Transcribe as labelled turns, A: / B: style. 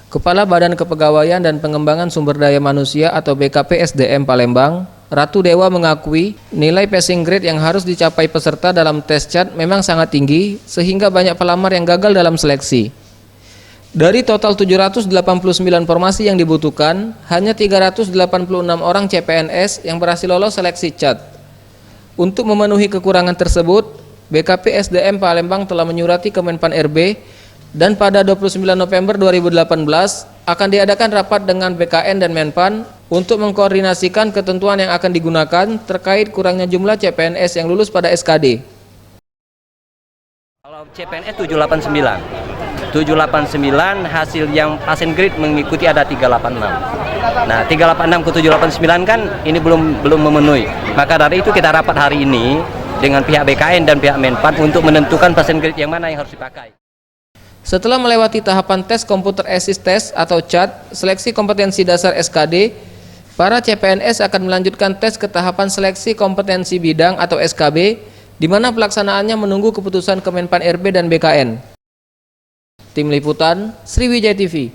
A: Kepala Badan Kepegawaian dan Pengembangan Sumber Daya Manusia atau BKPSDM Palembang, Ratu Dewa mengakui nilai passing grade yang harus dicapai peserta dalam tes CHAT memang sangat tinggi sehingga banyak pelamar yang gagal dalam seleksi. Dari total 789 formasi yang dibutuhkan, hanya 386 orang CPNS yang berhasil lolos seleksi CHAT. Untuk memenuhi kekurangan tersebut, BKPSDM Palembang telah menyurati Kemenpan RB dan pada 29 November 2018 akan diadakan rapat dengan BKN dan Menpan untuk mengkoordinasikan ketentuan yang akan digunakan terkait kurangnya jumlah CPNS yang lulus pada SKD.
B: Kalau CPNS 789 hasil yang passing grade mengikuti ada 386. Nah, 386 ke 789 kan ini belum memenuhi. Maka dari itu kita rapat hari ini dengan pihak BKN dan pihak Menpan untuk menentukan passing grade yang mana yang harus dipakai.
A: Setelah melewati tahapan tes Computer Assist Test atau CHAT, seleksi kompetensi dasar SKD, para CPNS akan melanjutkan tes ke tahapan seleksi kompetensi bidang atau SKB, di mana pelaksanaannya menunggu keputusan Kemenpan RB dan BKN. Tim Liputan, Sriwijaya TV.